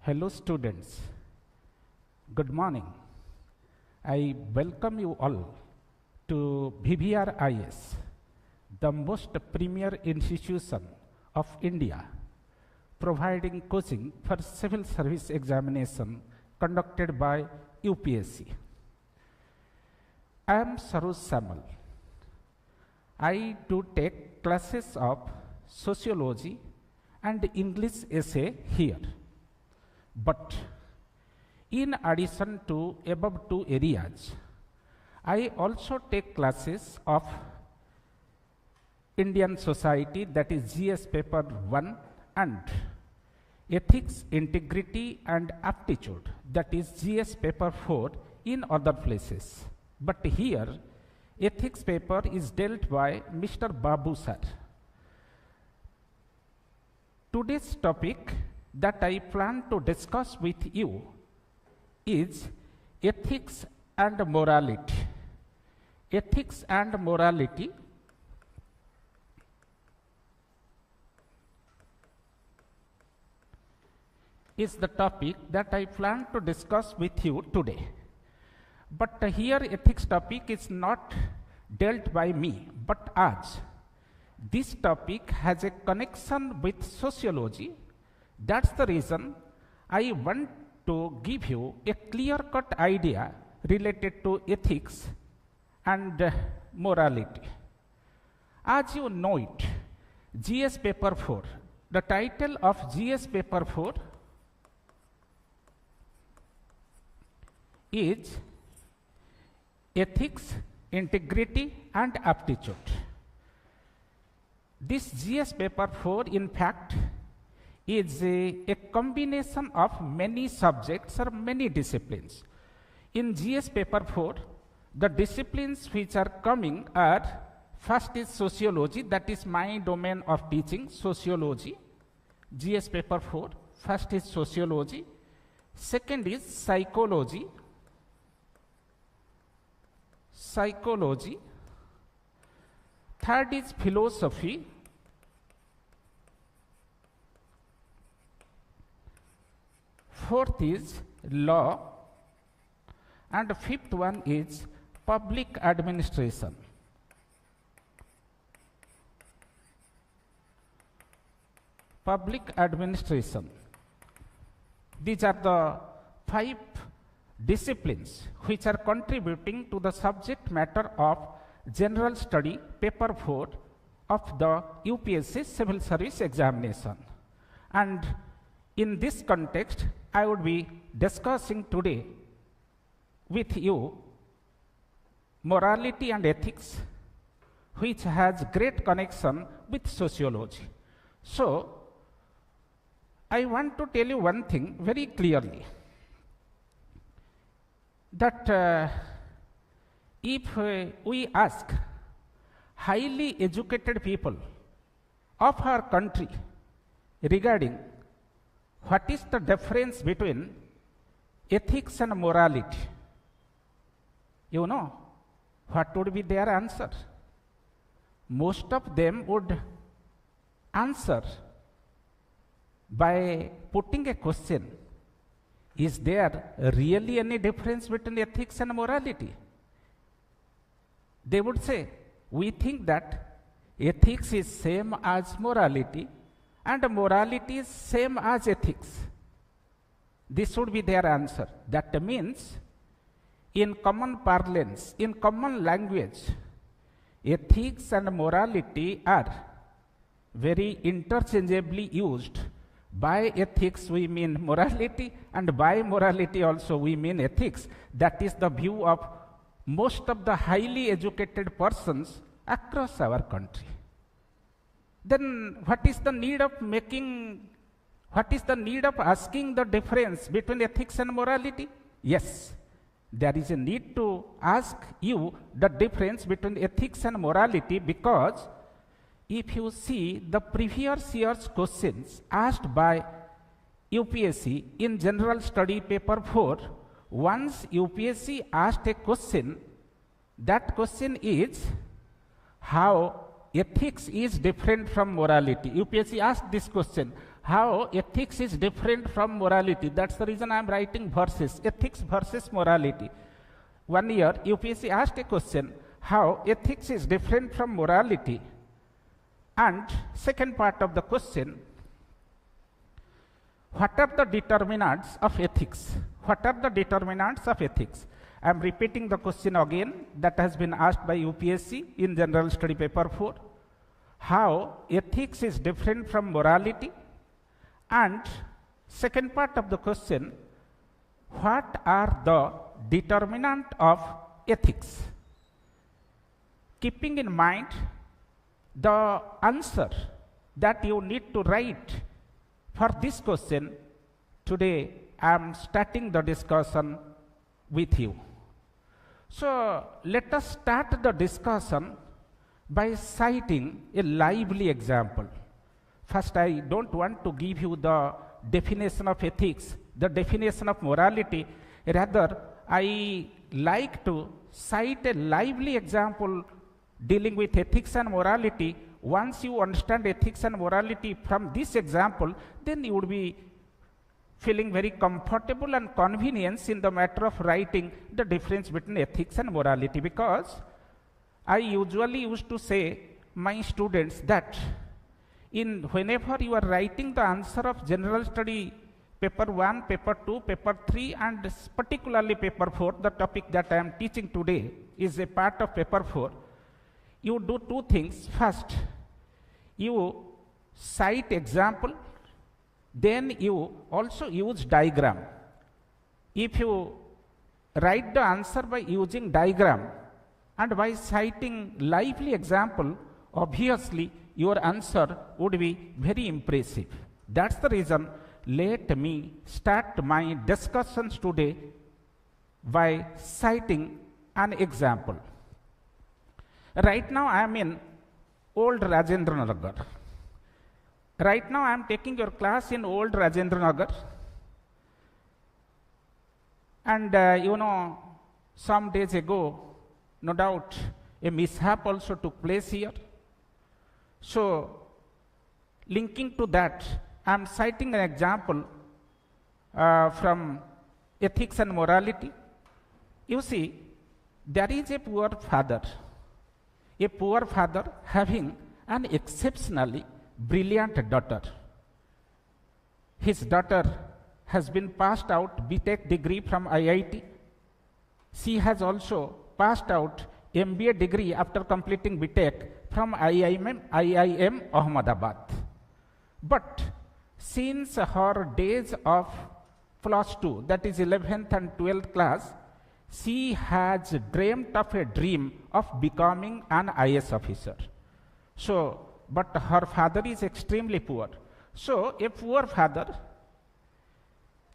Hello students, good morning. I welcome you all to VVR-IAS, the most premier institution of India, providing coaching for civil service examination conducted by UPSC. I am Saroj Samal. I do take classes of sociology and English essay here. But in addition to above two areas, I also take classes of Indian society, that is GS paper 1, and ethics, integrity and aptitude, that is GS paper 4 in other places. But here ethics paper is dealt by Mr. Babu sir. Today's topic that I plan to discuss with you is ethics and morality. Ethics and morality is the topic that I plan to discuss with you today. But here ethics topic is not dealt by me, but as this topic has a connection with sociology. That's the reason I want to give you a clear-cut idea related to ethics and morality. As you know it, GS paper 4, the title of GS paper 4 is Ethics, Integrity and Aptitude. This GS paper 4 in fact is a combination of many subjects or many disciplines. In GS paper 4, the disciplines which are coming are, first is sociology, that is my domain of teaching, sociology. GS paper 4, first is sociology. Second is psychology. Third is philosophy. Fourth is law, and fifth one is public administration. Public administration. These are the 5 disciplines which are contributing to the subject matter of general study paper 4 of the UPSC civil service examination. And in this context, I would be discussing today with you morality and ethics, which has great connection with sociology. So, I want to tell you one thing very clearly, that if we ask highly educated people of our country regarding what is the difference between ethics and morality, you know what would be their answer? Most of them would answer by putting a question: is there really any difference between ethics and morality? They would say, we think that ethics is same as morality and morality is same as ethics. This would be their answer. That means, in common parlance, in common language, ethics and morality are very interchangeably used. By ethics we mean morality, and by morality also we mean ethics. That is the view of most of the highly educated persons across our country. Then what is the need of asking the difference between ethics and morality? Yes, there is a need to ask you the difference between ethics and morality, because if you see the previous year's questions asked by UPSC in general study paper 4, once UPSC asked a question, that question is how ethics is different from morality. UPSC asked this question, how ethics is different from morality. That's the reason I am writing verses, ethics versus morality. One year, UPSC asked a question, how ethics is different from morality. And second part of the question, what are the determinants of ethics? What are the determinants of ethics? I am repeating the question again that has been asked by UPSC in General Study Paper 4. How ethics is different from morality? And second part of the question, what are the determinants of ethics? Keeping in mind the answer that you need to write for this question, today I am starting the discussion with you. So let us start the discussion by citing a lively example. First, I don't want to give you the definition of ethics, the definition of morality. Rather, I like to cite a lively example dealing with ethics and morality. Once you understand ethics and morality from this example, then you would be feeling very comfortable and convenience in the matter of writing the difference between ethics and morality. Because I usually used to say my students that whenever you are writing the answer of general study paper 1, paper 2, paper 3 and particularly paper 4, the topic that I am teaching today is a part of paper 4, you do two things. First, you cite example, then you also use diagram. If you write the answer by using diagram and by citing lively example, obviously your answer would be very impressive. That's the reason let me start my discussions today by citing an example. Right now I am in Old Rajendra Nagar. Right now I am taking your class in Old Rajendra Nagar. And some days ago, no doubt, a mishap also took place here. So, linking to that, I am citing an example from ethics and morality. You see, there is a poor father having an exceptionally brilliant daughter. His daughter has been passed out BTech degree from IIT. She has also passed out MBA degree after completing BTech from IIM Ahmedabad. But since her days of plus 2, that is 11th and 12th class, she has dreamt of a dream of becoming an IAS officer. So, but her father is extremely poor. So, a poor father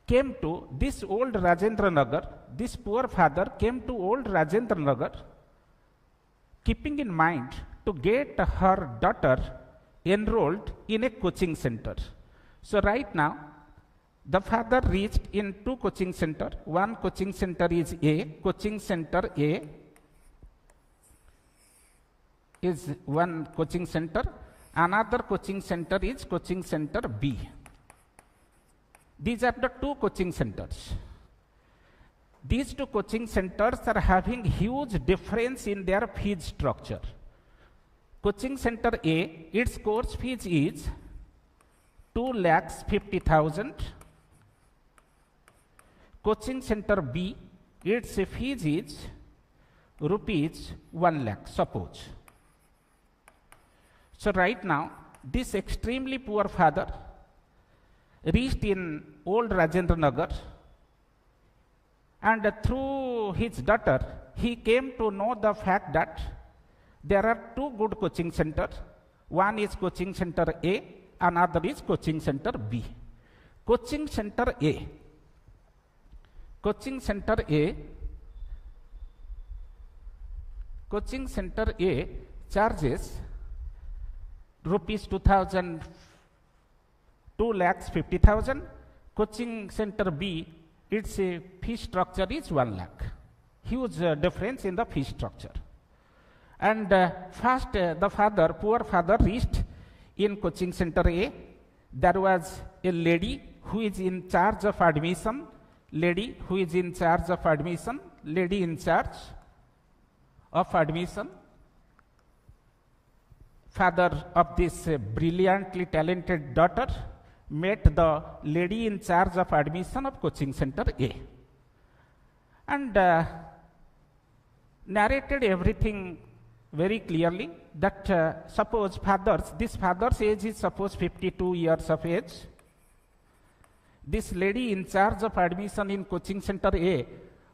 came to this Old Rajendra Nagar. This poor father came to Old Rajendra Nagar, keeping in mind to get her daughter enrolled in a coaching center. So, right now, the father reached in two coaching center. One coaching center is A. Coaching center A is one coaching center. Another coaching center is coaching center B. These are the two coaching centers. These two coaching centers are having huge difference in their fees structure. Coaching center A, its course fees is 2,50,000. Coaching center B, its fees is rupees 1 lakh, suppose. So right now, this extremely poor father reached in Old Rajendra Nagar, and through his daughter, he came to know the fact that there are two good coaching centers. One is coaching center A, another is coaching center B. Coaching center A. Coaching center A charges rupees 2,50,000. Coaching center B, its fee structure is 1 lakh. Huge difference in the fee structure. And first the poor father reached in coaching center A. there was a lady who is in charge of admission, lady who is in charge of admission, lady in charge of admission. Father of this brilliantly talented daughter met the lady in charge of admission of coaching center A and narrated everything very clearly that suppose this father's age is suppose 52 years of age. This lady in charge of admission in coaching center A,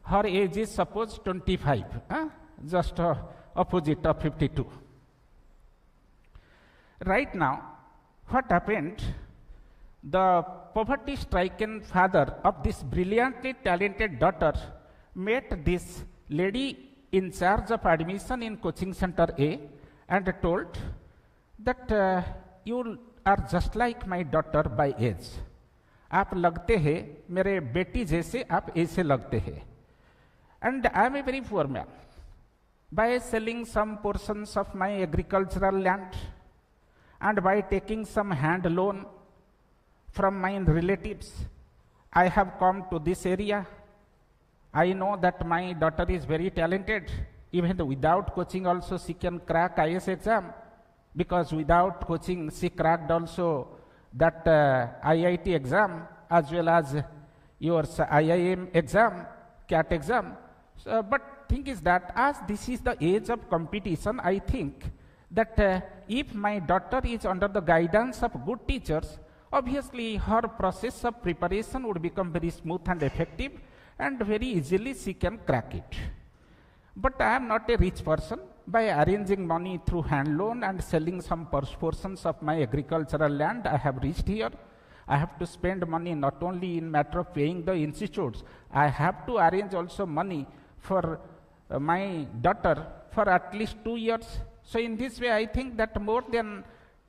her age is suppose 25, just opposite of 52. Right now, what happened? The poverty-stricken father of this brilliantly talented daughter met this lady in charge of admission in coaching center A and told that you are just like my daughter by age. आप लगते हैं मेरे बेटी जैसे, आप ऐसे लगते हैं. And I am a very poor man. By selling some portions of my agricultural land and by taking some hand loan from my relatives, I have come to this area. I know that my daughter is very talented. Even without coaching also she can crack IAS exam, because without coaching she cracked also that IIT exam as well as your IIM exam, CAT exam. But thing is that as this is the age of competition, I think that if my daughter is under the guidance of good teachers, obviously her process of preparation would become very smooth and effective, and very easily she can crack it. But I am not a rich person. By arranging money through hand loan and selling some portions of my agricultural land, I have reached here. I have to spend money not only in matter of paying the institutes, I have to arrange also money for my daughter for at least 2 years. So in this way, I think that more than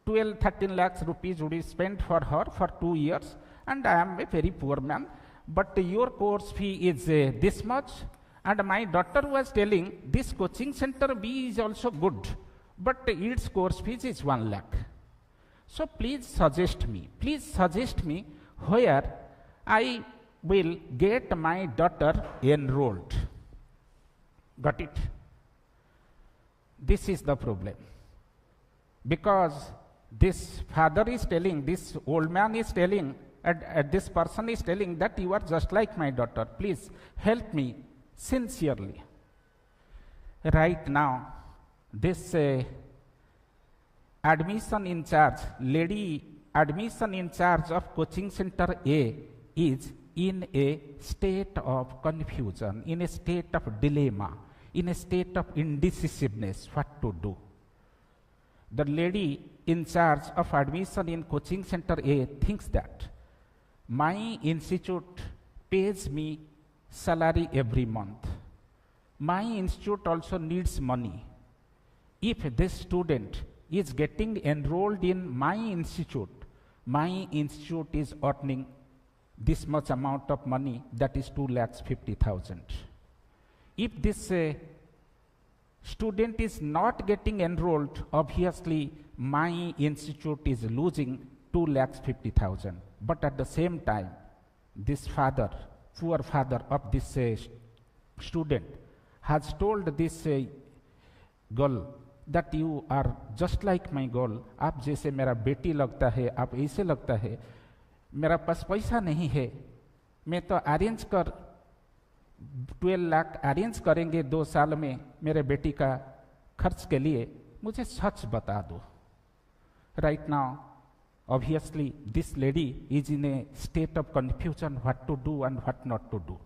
12-13 lakhs rupees would be spent for her for 2 years, and I am a very poor man. But your course fee is this much. And my daughter was telling this coaching center B is also good, but its course fees is 1 lakh. So please suggest me where I will get my daughter enrolled. Got it? This is the problem. Because this father is telling, this old man is telling, and this person is telling that you are just like my daughter. Please help me sincerely. Right now, this admission in charge, lady admission in charge of coaching center A is in a state of confusion, in a state of dilemma, in a state of indecisiveness what to do. The lady in charge of admission in coaching center A thinks that my institute pays me salary every month. My institute also needs money. If this student is getting enrolled in my institute is earning this much amount of money, that is 2,50,000. If this student is not getting enrolled, obviously my institute is losing 2,50,000. But at the same time, this father, poor father of this student, has told this girl that you are just like my girl. आप जैसे मेरा बेटी लगता है, आप ऐसे लगता है. मेरा पास पैसा नहीं है, मैं तो अरेंज कर 12 लाख अरेंज करेंगे 2 साल में मेरे बेटी का खर्च के लिए. मुझे सच बता दो. Right now, obviously, this lady is in a state of confusion what to do and what not to do.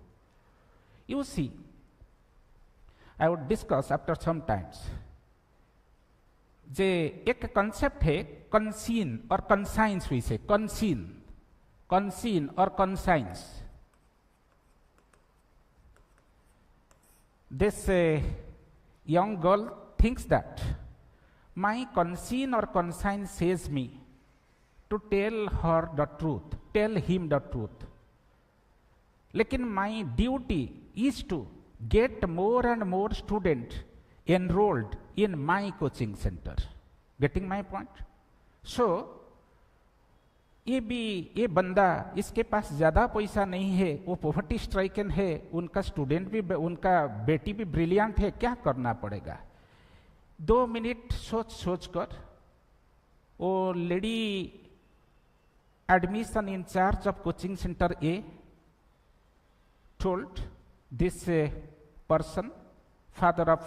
You see, I would discuss after some times. जे एक कंसेप्ट है कंसीन और कंसाइंस विषय. कंसीन और conscience. This young girl thinks that my conscience or conscience says me to tell her the truth, tell him the truth. लेकिन my duty is to get more and more students enrolled in my coaching center. Getting my point? So, ये बंदा, इसके पास ज़्यादा पैसा नहीं है, वो poverty stricken है, उनका स्टूडेंट भी, उनका बेटी भी ब्रिलियंट है, क्या करना पड़ेगा? 2 मिनट सोच कर वो lady admission incharge of coaching centre ए told this person, father of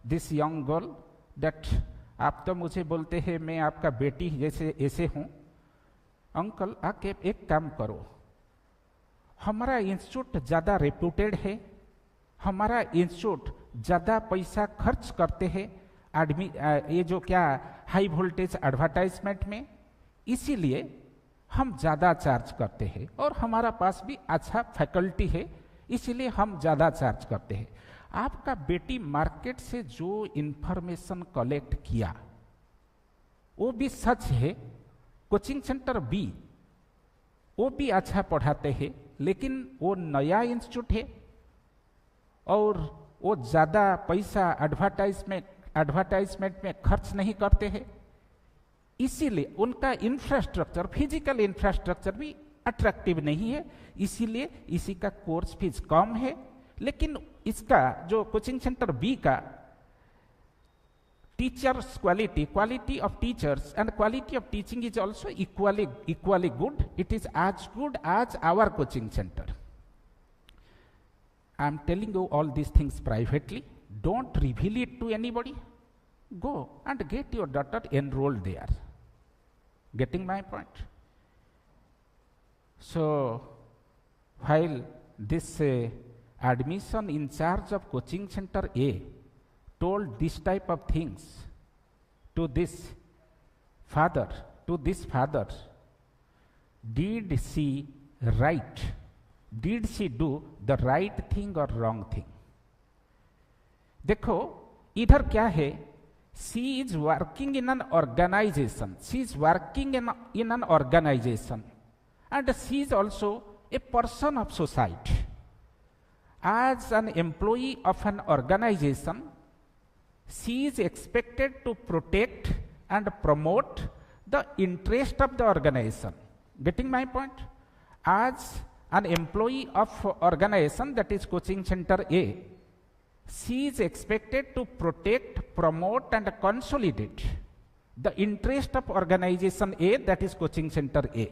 this young girl, that आप तो मुझे बोलते हैं मैं आपका बेटी जैसे ऐसे हूँ, अंकल आके एक काम करो, हमारा इंस्टीट्यूट ज़्यादा रेप्यूटेड है, हमारा इंस्टीट्यूट ज़्यादा पैसा खर्च करते हैं ये जो क्या हाई वोल्टेज एडवर्टाइजमेंट में, इसीलिए हम ज़्यादा चार्ज करते हैं, और हमारा पास भी अच्छा फैकल्टी है, इसीलिए हम ज़्यादा चार्ज करते हैं। आपका बेटी मार्केट से जो इंफॉर्मेशन कलेक्ट किया वो भी सच है, कोचिंग सेंटर बी वो भी अच्छा पढ़ाते हैं, लेकिन वो नया इंस्टीट्यूट है और वो ज़्यादा पैसा एडवर्टाइजमेंट में खर्च नहीं करते हैं, इसीलिए उनका इंफ्रास्ट्रक्चर, फिजिकल इंफ्रास्ट्रक्चर भी अट्रैक्टिव नहीं है, इसीलिए इसी का कोर्स फीस कम है। लेकिन इसका जो कोचिंग सेंटर बी का teachers quality of teachers and quality of teaching is also equally good, it is as good as our coaching centre. I am telling you all these things privately, don't reveal it to anybody, go and get your daughter enrolled there. Getting my point? So while this admission in charge of coaching center A told this type of things to this father, did she do the right thing or wrong thing? देखो इधर क्या है, she is working in an organization, and she is also a person of society. As an employee of an organization, she is expected to protect and promote the interest of the organization. Getting my point? As an employee of organization, that is coaching center A, she is expected to protect, promote and consolidate the interest of organization A, that is coaching center A.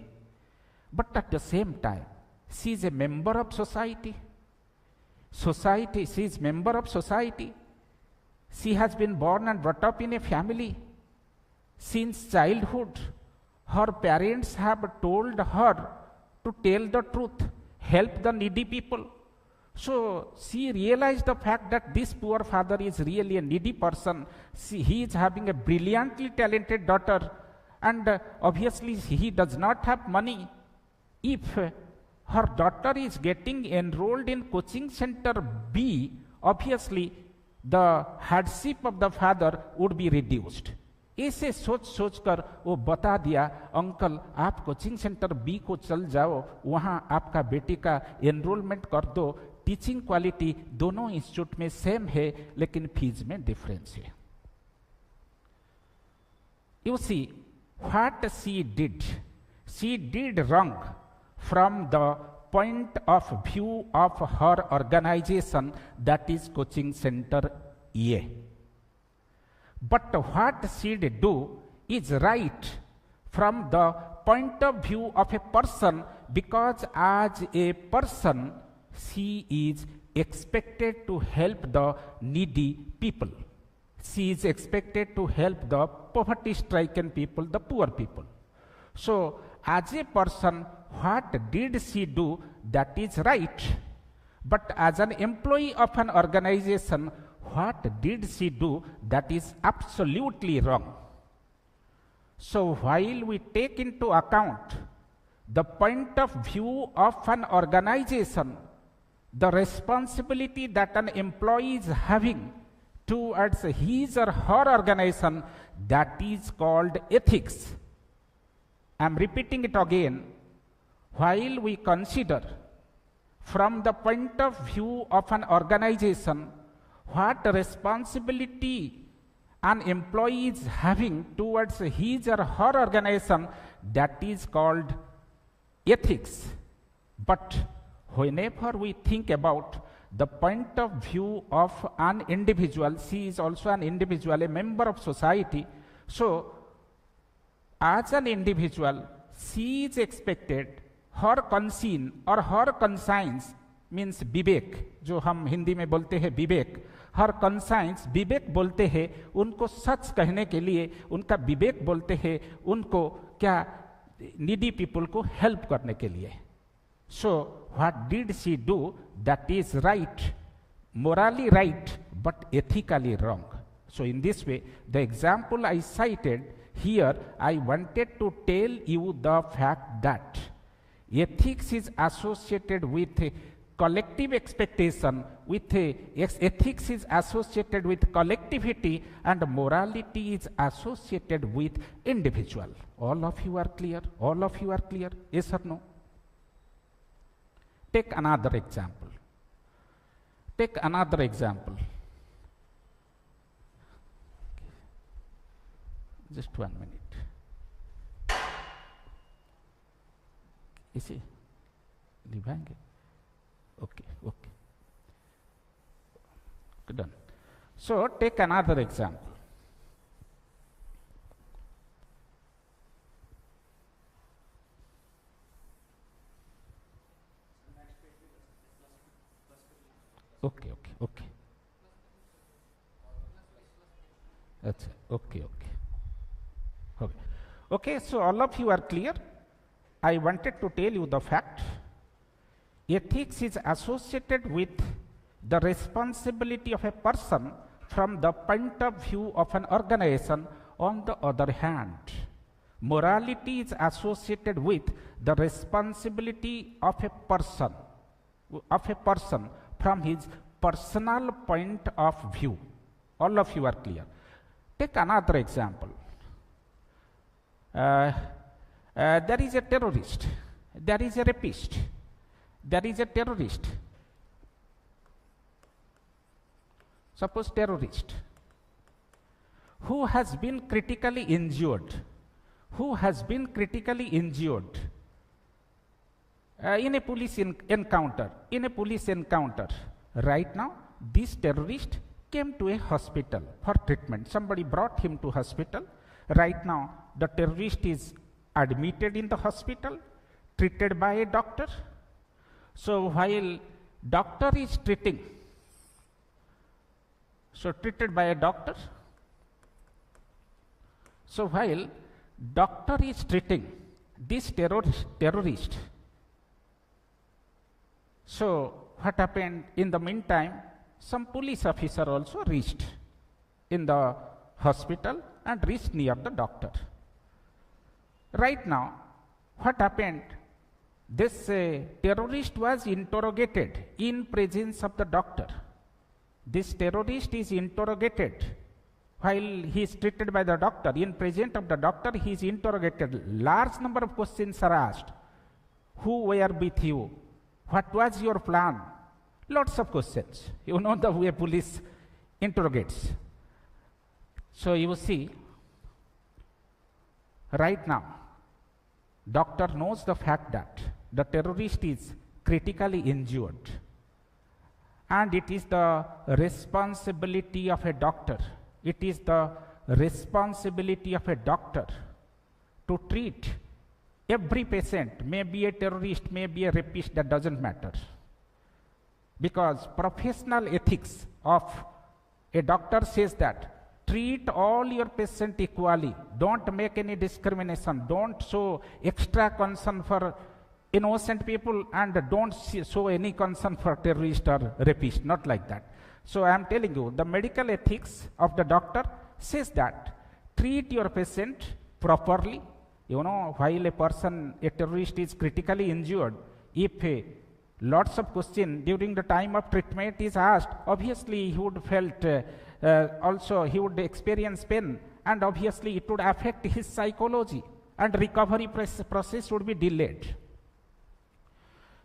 But at the same time, she is a member of society. She is member of society. She has been born and brought up in a family. Since childhood, her parents have told her to tell the truth, help the needy people. So she realized the fact that this poor father is really a needy person. He is having a brilliantly talented daughter, and obviously he does not have money. If her daughter is getting enrolled in coaching center B, obviously the hardship of the father would be reduced. ऐसे सोच कर वो बता दिया, uncle आप coaching centre B को चल जाओ, वहाँ आपका बेटी का एनरोलमेंट कर दो, टीचिंग क्वालिटी दोनों इंस्टीट्यूट में सेम है, लेकिन फीस में डिफरेंस है। You see what she did wrong from the point of view of her organization, that is coaching center A. But what she did do is right from the point of view of a person, because as a person she is expected to help the needy people. She is expected to help the poverty stricken people, the poor people. So as a person, what did she do? That is right. But as an employee of an organization, what did she do? That is absolutely wrong. So while we take into account the point of view of an organization, the responsibility that an employee is having towards his or her organization, that is called ethics. I am repeating it again. While we consider from the point of view of an organization what responsibility an employee is having towards his or her organization, that is called ethics. But whenever we think about the point of view of an individual, she is also an individual, a member of society. So, as an individual, she is expected, her conscience or her conscience means विवेक, जो हम हिंदी में बोलते हैं विवेक, हर conscience विवेक बोलते हैं उनको सच कहने के लिए, उनका विवेक बोलते हैं उनको क्या needy people को help करने के लिए. So what did she do that is right, morally right, but ethically wrong? So in this way, the example I cited here, I wanted to tell you the fact that ethics is associated with collective expectation, with ethics is associated with collectivity, and morality is associated with individual. All of you are clear? All of you are clear? Yes or no? Take another example. Take another example. Just 1 minute. इसे लिभाएंगे? Okay, okay. Done. So take another example. Okay, okay, okay. That's it. Okay, okay. Okay. Okay, so all of you are clear. I wanted to tell you the fact. Ethics is associated with the responsibility of a person from the point of view of an organization. On the other hand, morality is associated with the responsibility of a person from his personal point of view. All of you are clear. Take another example. There is a terrorist, there is a rapist, there is a terrorist. Suppose terrorist who has been critically injured, in a police encounter. Right now, this terrorist came to a hospital for treatment. Somebody brought him to hospital. Right now, the terrorist is admitted in the hospital, treated by a doctor. So while doctor is treating, treated by a doctor. So while doctor is treating this terrorist, so what happened in the meantime? Some police officer also reached in the hospital and reached near the doctor. Right now, what happened? This terrorist was interrogated in presence of the doctor. This terrorist is interrogated while he is treated by the doctor. In presence of the doctor, he is interrogated. Large number of questions are asked. Who were with you? What was your plan? Lots of questions. You know the way police interrogates. So you see, right now, doctor knows the fact that the terrorist is critically injured, and it is the responsibility of a doctor. It is the responsibility of a doctor to treat every patient, may be a terrorist, may be a rapist, that doesn't matter. Because professional ethics of a doctor says that treat all your patients equally, don't make any discrimination, don't show extra concern for innocent people, and don't show any concern for terrorist or rapist, not like that. So I am telling you, the medical ethics of the doctor says that treat your patient properly. You know, while a terrorist is critically injured, if lots of questions during the time of treatment is asked, obviously he would felt, also he would experience pain, and obviously it would affect his psychology, and recovery process would be delayed.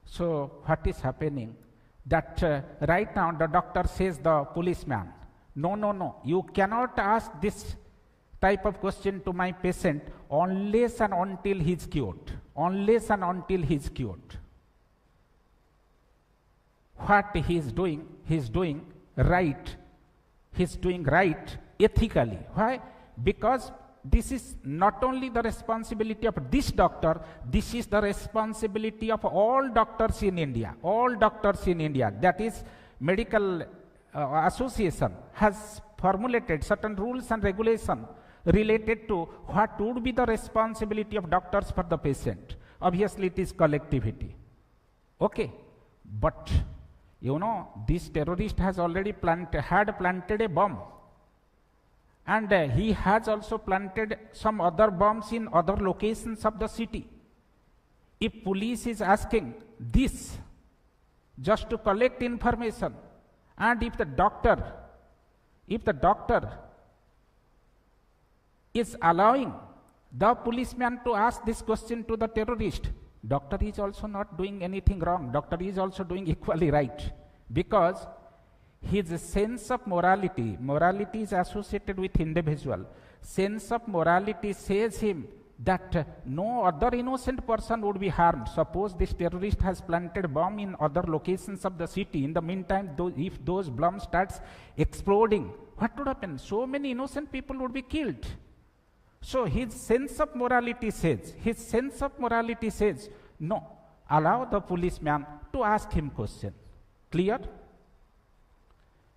So what is happening? That right now the doctor says the policeman, no, you cannot ask this type of question to my patient unless and until he is cured. unless and until he is cured. What he is doing right. He is doing right ethically. Why? Because this is not only the responsibility of this doctor, this is the responsibility of all doctors in India. All doctors in India, that is medical association has formulated certain rules and regulations related to what would be the responsibility of doctors for the patient. Obviously it is collectivity. Okay, but you know, this terrorist has already planted a bomb, and he has also planted some other bombs in other locations of the city. If police is asking this just to collect information, and if the doctor is allowing the policeman to ask this question to the terrorist, doctor is also not doing anything wrong. Doctor is also doing equally right, because his sense of morality is associated with individual. Sense of morality says him that no other innocent person would be harmed. Suppose this terrorist has planted bomb in other locations of the city. In the meantime, if those bombs starts exploding, what would happen? So many innocent people would be killed. So his sense of morality says, no, allow the policeman to ask him question. Clear?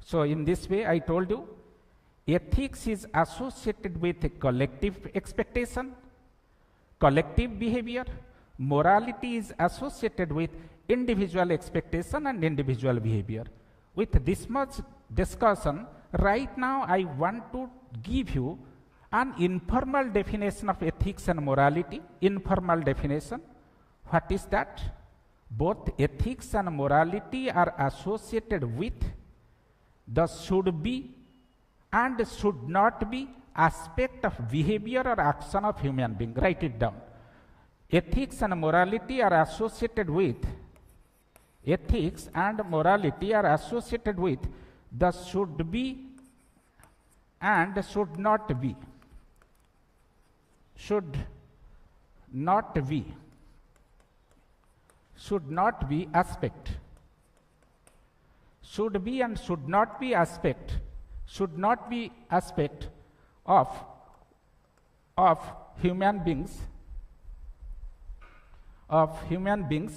So in this way, I told you, ethics is associated with a collective expectation, collective behavior. Morality is associated with individual expectation and individual behavior. With this much discussion, right now I want to give you an informal definition of ethics and morality. Informal definition. What is that? Both ethics and morality are associated with the should be and should not be aspect of behavior or action of human being. Write it down. Ethics and morality are associated with the should be and should not be. Should not be aspect. Should be and should not be aspect. Should not be aspect of human beings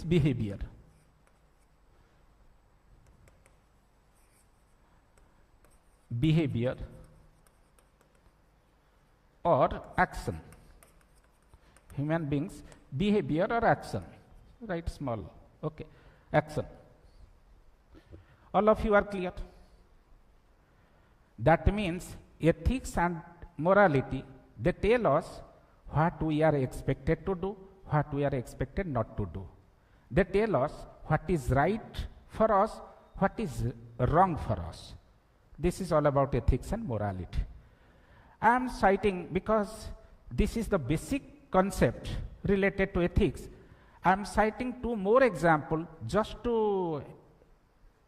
behavior. Behavior or action. Human beings behavior or action. Write small. Okay. Action. All of you are clear? That means ethics and morality, they tell us what we are expected to do, what we are expected not to do. They tell us what is right for us, what is wrong for us. This is all about ethics and morality. I am citing, because this is the basic concept related to ethics, I am citing two more examples just to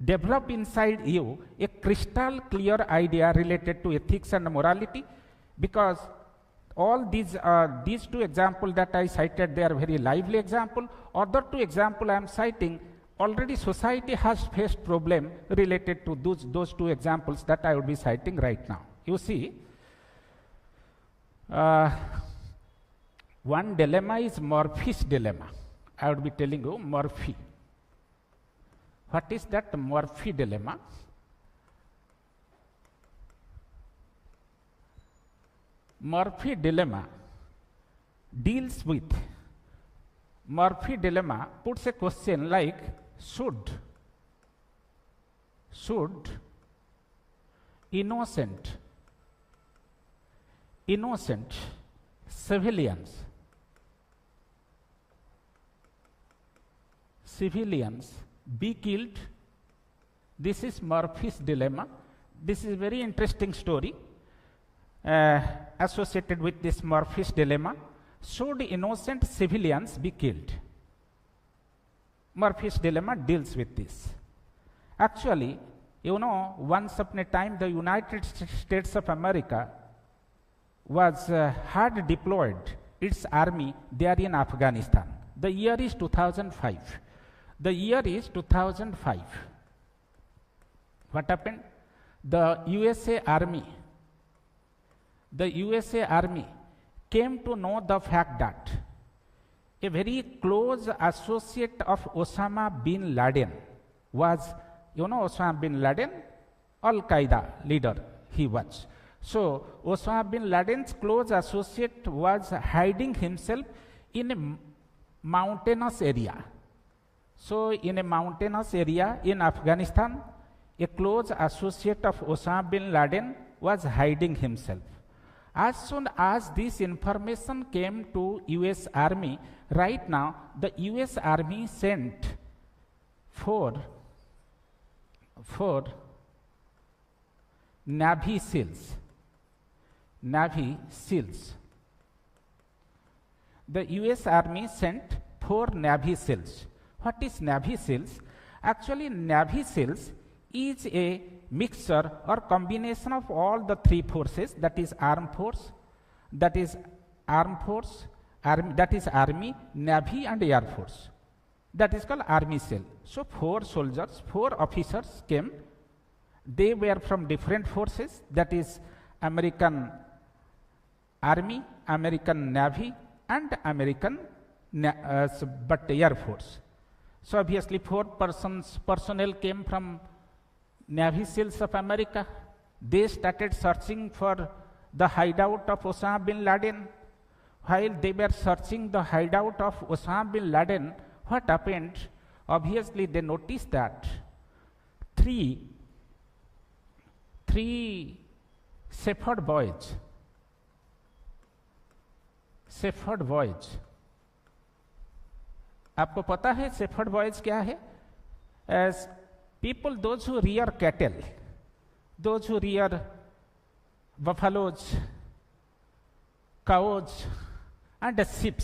develop inside you a crystal clear idea related to ethics and morality, because all these two examples that I cited, they are very lively example. Other two examples I am citing, already society has faced problem related to those two examples that I would be citing right now. You see, one dilemma is Murphy's dilemma. I would be telling you Murphy. What is that Murphy dilemma? Murphy dilemma deals with, Murphy dilemma puts a question like, should innocent civilians be killed? This is Murphy's dilemma. This is a very interesting story associated with this Murphy's dilemma. Should innocent civilians be killed? Murphy's dilemma deals with this. Actually, you know, once upon a time the United States of America had deployed its army there in Afghanistan. The year is 2005. The year is 2005. What happened? The USA Army came to know the fact that a very close associate of Osama bin Laden was, Osama bin Laden, Al-Qaeda leader he was. So Osama bin Laden's close associate was hiding himself in a mountainous area. So in a mountainous area in Afghanistan, a close associate of Osama bin Laden was hiding himself. As soon as this information came to US Army, right now the US Army sent four Navy SEALs. The US Army sent 4 Navy SEALs. What is Navy SEALs? Actually, Navy SEALs is a mixture or combination of all the 3 forces, that is Armed Force, that is Army, Navy and Air Force. That is called Army SEAL. So 4 soldiers, 4 officers came. They were from different forces, that is American Army, American Navy and American Air Force. So obviously 4 personnel came from Navy SEALs of America. They started searching for the hideout of Osama bin Laden. While they were searching the hideout of Osama bin Laden, what happened? Obviously they noticed that three Shepherd boys. आपको पता है shepherd boys क्या है? As people, those who rear cattle, those who rear buffaloes, cows and sheep,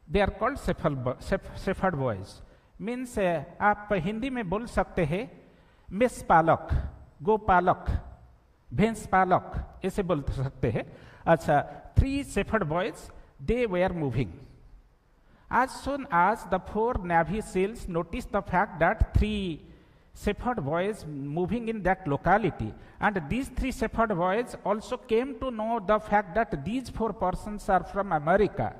they are called shepherd boys. Means आप हिंदी में बोल सकते हैं मेष पालक, गो पालक, भैंस पालक, ऐसे बोल सकते हैं. अच्छा, 3 shepherd boys, they were moving. As soon as the 4 Navy SEALs noticed the fact that 3 shepherd boys moving in that locality, and these 3 shepherd boys also came to know the fact that these 4 persons are from America,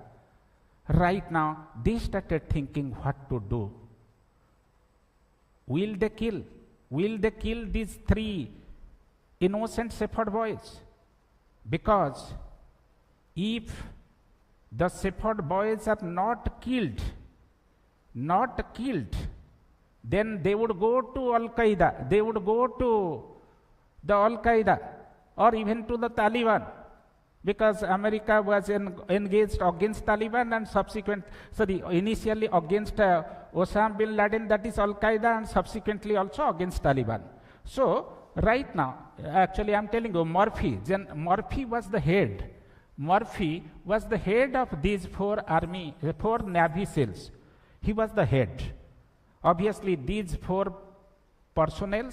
right now they started thinking what to do. Will they kill these 3 innocent shepherd boys? Because if the shepherd boys are not killed, then they would go to Al-Qaeda, they would go to the Al-Qaeda or even to the Taliban, because America was engaged against Taliban and initially against Osama bin Laden, that is Al-Qaeda, and subsequently also against Taliban. So right now, actually I'm telling you, Murphy was the head. Murphy was the head of these 4 Navy SEALs. He was the head. Obviously, these 4 personnel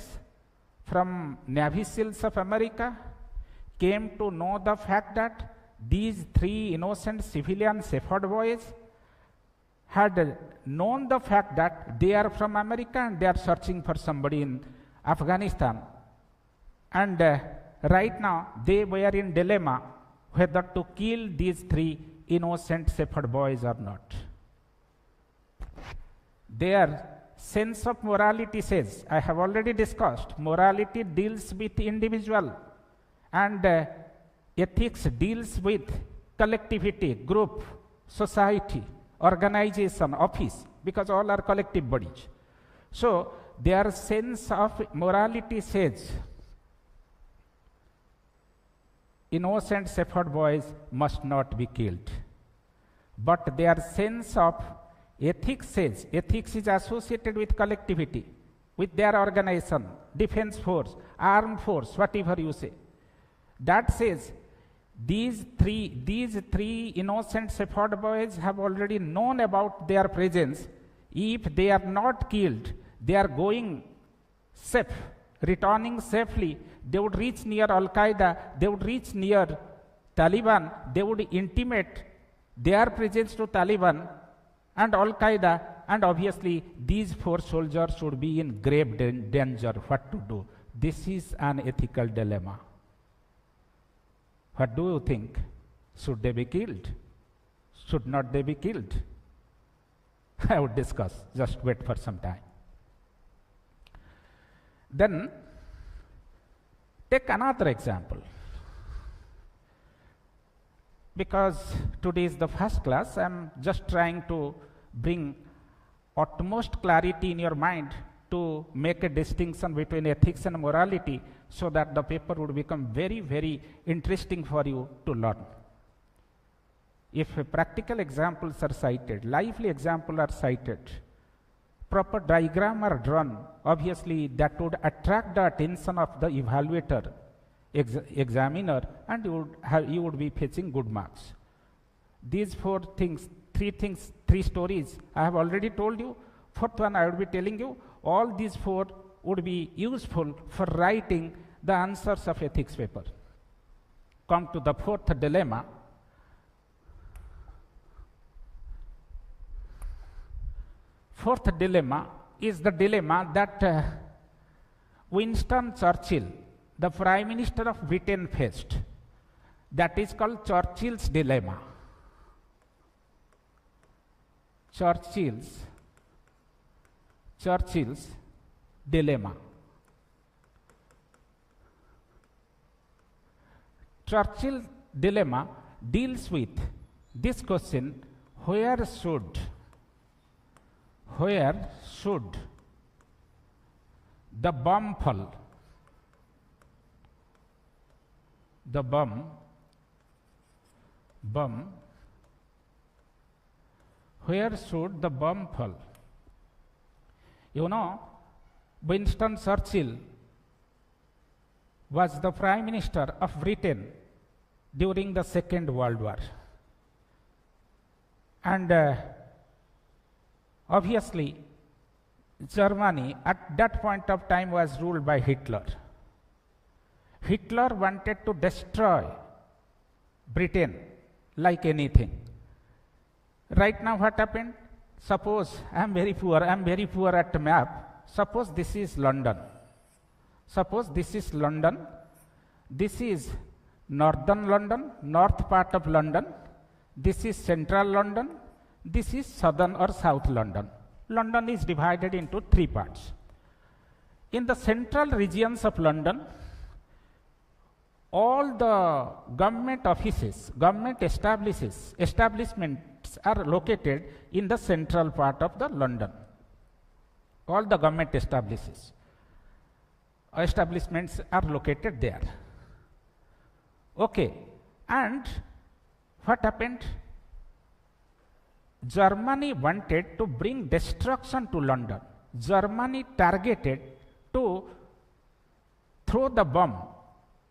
from Navy SEALs of America came to know the fact that these 3 innocent civilian shepherd boys had known the fact that they are from America and they are searching for somebody in Afghanistan. And right now, they were in dilemma whether to kill these 3 innocent shepherd boys or not. Their sense of morality says, I have already discussed, morality deals with individual and ethics deals with collectivity, group, society, organization, office, because all are collective bodies. So their sense of morality says, innocent shepherd boys must not be killed. But their sense of ethics says, ethics is associated with collectivity, with their organization, defense force, armed force, whatever you say. That says, these three innocent shepherd boys have already known about their presence. If they are not killed, they are going safe, returning safely. They would reach near Al-Qaeda, they would reach near Taliban, they would intimate their presence to Taliban, and Al-Qaeda, and obviously these 4 soldiers should be in grave danger. What to do? This is an ethical dilemma. What do you think? Should they be killed? Should not they be killed? I would discuss. Just wait for some time. Then take another example. Because today is the first class, I am just trying to bring utmost clarity in your mind to make a distinction between ethics and morality, so that the paper would become very, very interesting for you to learn. If practical examples are cited, lively examples are cited, proper diagram are drawn, obviously that would attract the attention of the evaluator, examiner, and you would be fetching good marks. These 4 things, 3 stories I have already told you. 4th one I would be telling you. All these 4 would be useful for writing the answers of ethics paper. Come to the 4th dilemma. Fourth dilemma is the dilemma that Winston Churchill, the Prime Minister of Britain, faced. That is called Churchill's dilemma. Churchill's dilemma. Churchill's dilemma deals with this question: where should the bomb fall? The bomb. Where should the bomb fall? You know, Winston Churchill was the Prime Minister of Britain during the Second World War. And obviously, Germany at that point of time was ruled by Hitler. Hitler wanted to destroy Britain like anything. Right now what happened? Suppose I am very poor at map. Suppose this is London. This is northern London, north part of London. This is central London. This is southern or south London. London is divided into 3 parts. In the central regions of London, all the government offices, government establishments are located in the central part of the London. All the government establishments are located there. Okay, and what happened? Germany wanted to bring destruction to London. Germany targeted to throw the bomb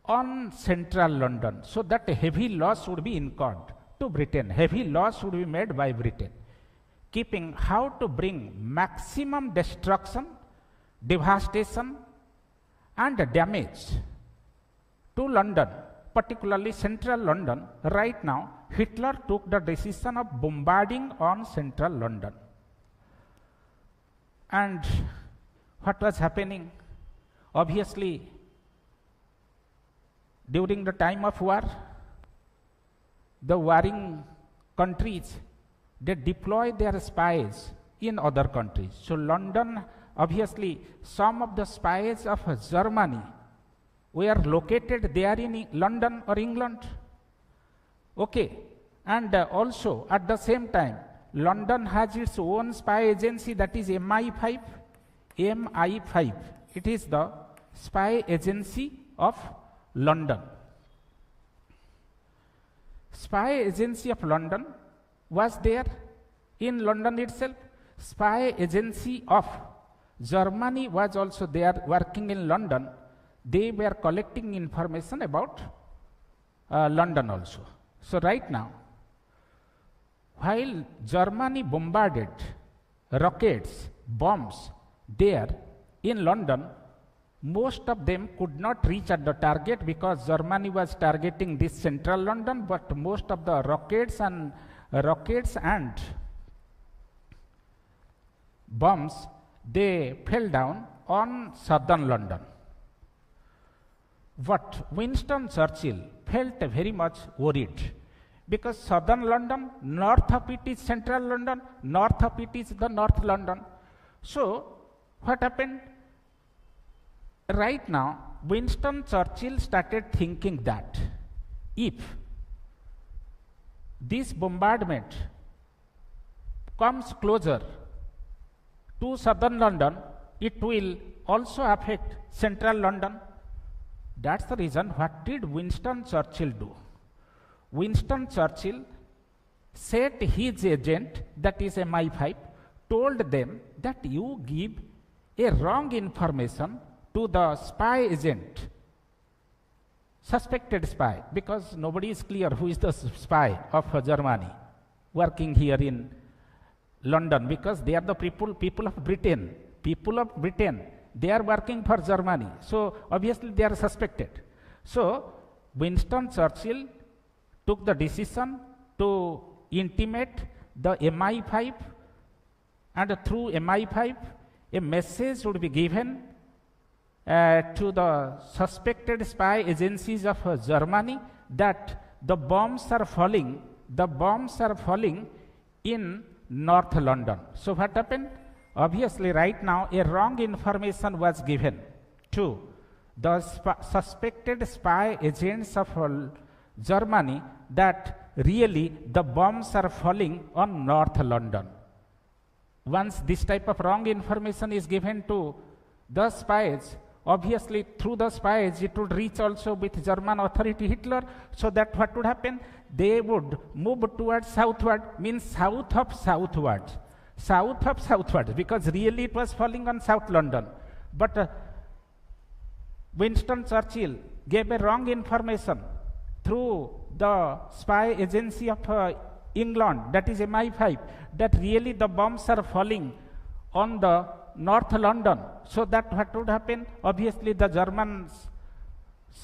on central London, so that heavy loss would be incurred to Britain. Heavy loss would be made by Britain, keeping how to bring maximum destruction, devastation and damage to London, particularly central London. Right now, Hitler took the decision of bombarding on central London. And what was happening? Obviously, during the time of war, the warring countries, they deploy their spies in other countries. So London, obviously, some of the spies of Germany were located there in London or England. Okay, and also at the same time, London has its own spy agency, that is MI5. MI5, it is the spy agency of London. Spy agency of London was there in London itself. Spy agency of Germany was also there working in London. They were collecting information about London also. So right now, while Germany bombarded rockets, bombs there in London, most of them could not reach at the target because Germany was targeting this central London, but most of the rockets and bombs, they fell down on southern London. But Winston Churchill felt very much worried, because southern London, north of it is central London, north of it is the North London. So what happened? Right now, Winston Churchill started thinking that if this bombardment comes closer to southern London, it will also affect central London. That's the reason. What did Winston Churchill do? Winston Churchill set his agent, that is MI5, told them that you give a wrong information to the spy agent, suspected spy, because nobody is clear who is the spy of Germany working here in London, because they are the people of Britain. People of Britain, they are working for Germany. So obviously they are suspected. So Winston Churchill took the decision to intimate the MI5, and through MI5 a message would be given to the suspected spy agencies of Germany that the bombs are falling in North London. So what happened? Obviously right now a wrong information was given to the suspected spy agents of Germany that really the bombs are falling on North London. Once this type of wrong information is given to the spies, obviously through the spies it would reach also with German authority Hitler, so that what would happen? They would move towards southward, means south of southwards, because really it was falling on South London. But Winston Churchill gave a wrong information through the spy agency of England, that is MI5, that really the bombs are falling on the North London. So that what would happen? Obviously the German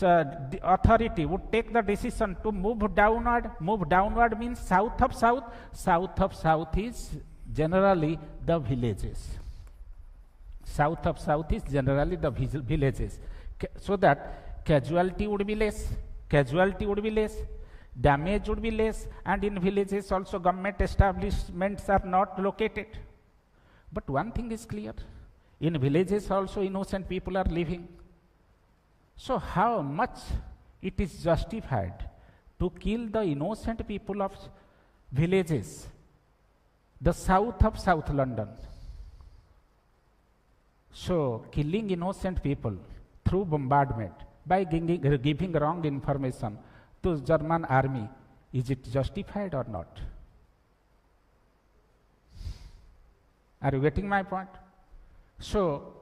the authority would take the decision to move downward. Move downward means south of south. South of south is generally the villages. South of south is generally the villages. So that casualty would be less, damage would be less, and in villages also government establishments are not located. But one thing is clear, in villages also innocent people are living. So how much it is justified to kill the innocent people of villages, the south of South London? So killing innocent people through bombardment by giving wrong information to German army, is it justified or not? Are you getting my point? So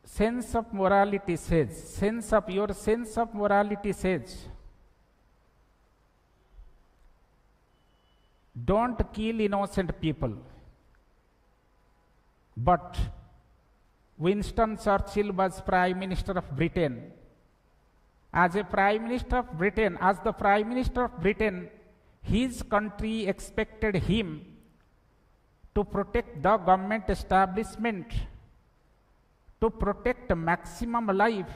sense of morality says, your sense of morality says, don't kill innocent people. But Winston Churchill was Prime Minister of Britain. As the Prime Minister of Britain, his country expected him to protect the government establishment, to protect maximum life.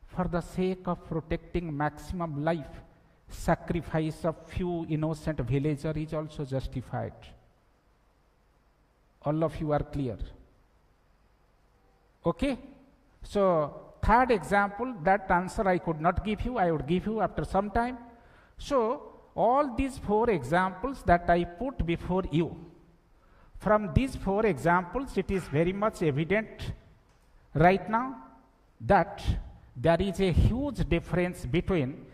For the sake of protecting maximum life, sacrifice of few innocent villagers is also justified. All of you are clear? Okay? So third example, that answer I could not give you, I would give you after some time. So all these four examples that I put before you, from these four examples it is very much evident right now that there is a huge difference between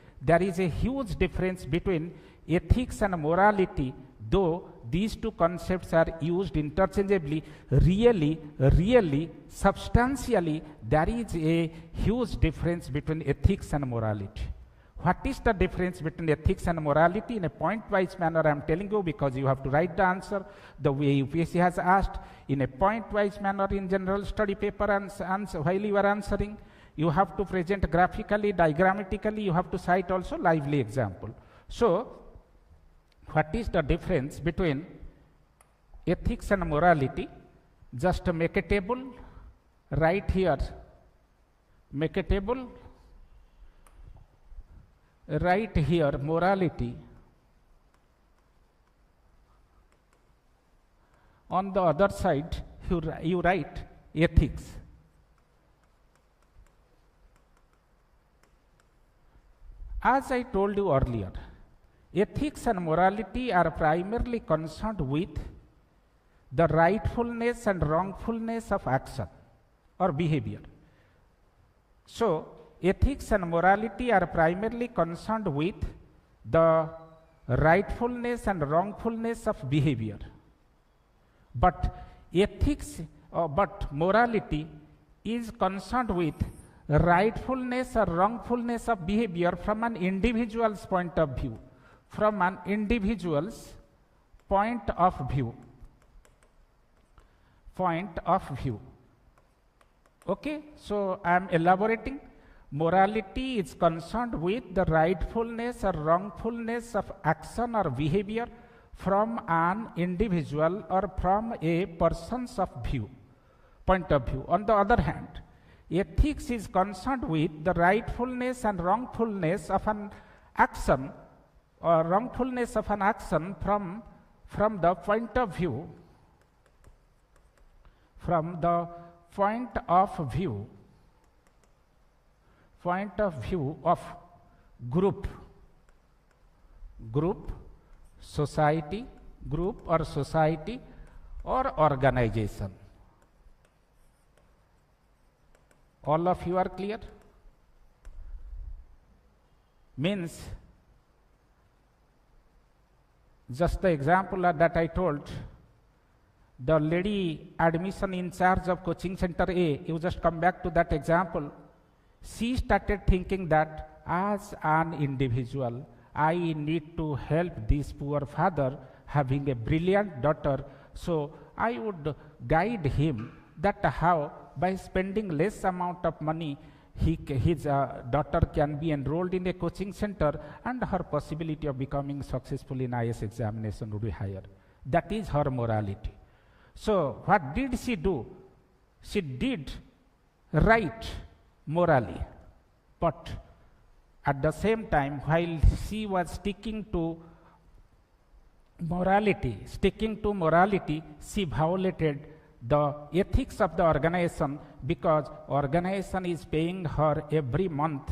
ethics and morality, though these two concepts are used interchangeably. Really, substantially, there is a huge difference between ethics and morality. What is the difference between ethics and morality? In a point-wise manner I am telling you, because you have to write the answer the way UPSC has asked, in a point-wise manner in general study paper, and while you are answering, you have to present graphically, diagrammatically, you have to cite also lively example. So what is the difference between ethics and morality, just make a table, right here, make a table, right here morality, on the other side you write ethics. As I told you earlier, ethics and morality are primarily concerned with the rightfulness and wrongfulness of action or behavior. So, ethics and morality are primarily concerned with the rightfulness and wrongfulness of behavior. But ethics, but morality is concerned with rightfulness or wrongfulness of behavior from an individual's point of view. From an individual's point of view. Okay, so I am elaborating. Morality is concerned with the rightfulness or wrongfulness of action or behavior from an individual or from a person's point of view. On the other hand, ethics is concerned with the rightfulness and wrongfulness of an action or wrongfulness of an action from the point of view of group, society, group or society or organization. All of you are clear? Means, just the example that I told, the lady admission in charge of coaching center A, you just come back to that example. She started thinking that as an individual, I need to help this poor father having a brilliant daughter, so I would guide him that how by spending less amount of money his daughter can be enrolled in a coaching center and her possibility of becoming successful in IAS examination would be higher. That is her morality. So what did she do? She did right morally, but at the same time, while she was sticking to morality, she violated the ethics of the organization, because organization is paying her every month.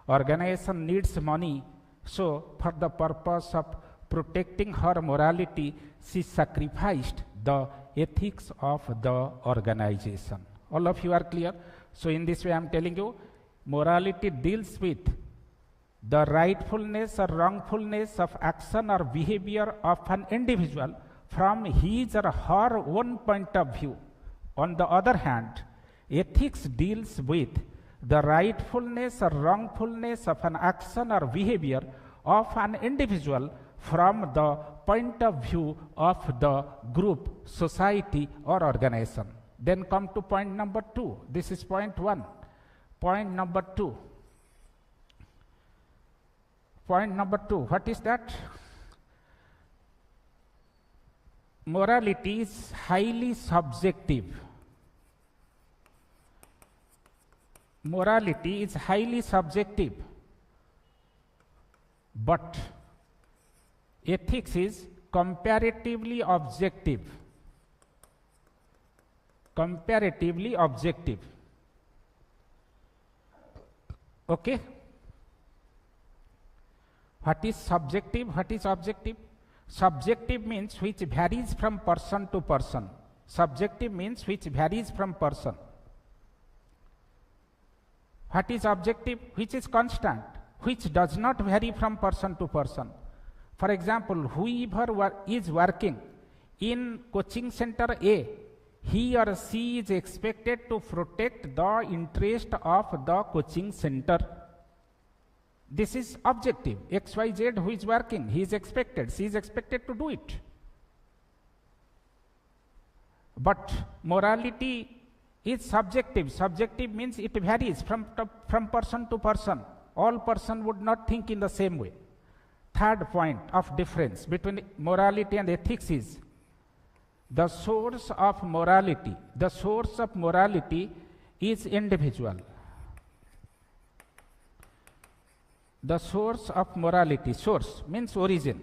Organization needs money, so for the purpose of protecting her morality, she sacrificed the ethics of the organization. All of you are clear? So in this way I am telling you, morality deals with the rightfulness or wrongfulness of action or behavior of an individual from his or her own point of view. On the other hand, ethics deals with the rightfulness or wrongfulness of an action or behavior of an individual from the point of view of the group, society or organization. Then come to point number 2. This is point 1. Point number 2. Point number 2, what is that? Morality is highly subjective. Morality is highly subjective, but ethics is comparatively objective. Comparatively objective. Okay? What is subjective? What is objective? Subjective means which varies from person to person. Subjective means which varies from person. What is objective? Which is constant, which does not vary from person to person. For example, whoever is working in coaching center A, he or she is expected to protect the interest of the coaching center. This is objective. XYZ who is working, he is expected, she is expected to do it. But morality is subjective. Subjective means it varies from person to person. All person would not think in the same way. Third point of difference between morality and ethics is the source of morality is individual. The source of morality, source means origin.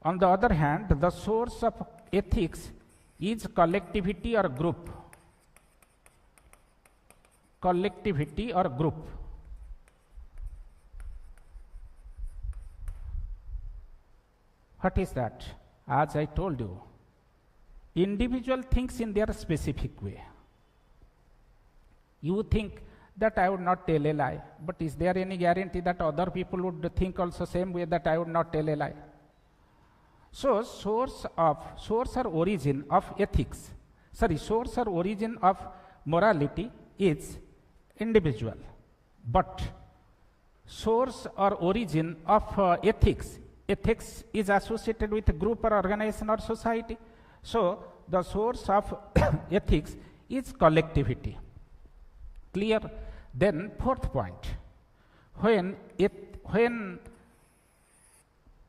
On the other hand, the source of ethics is collectivity or group. Collectivity or group. What is that? As I told you, individual thinks in their specific way. You think that I would not tell a lie, but is there any guarantee that other people would think also same way that I would not tell a lie? So source or origin of ethics, source or origin of morality is individual, but source or origin of ethics is associated with a group or organization or society. So the source of ethics is collectivity. Clear? Then fourth point, when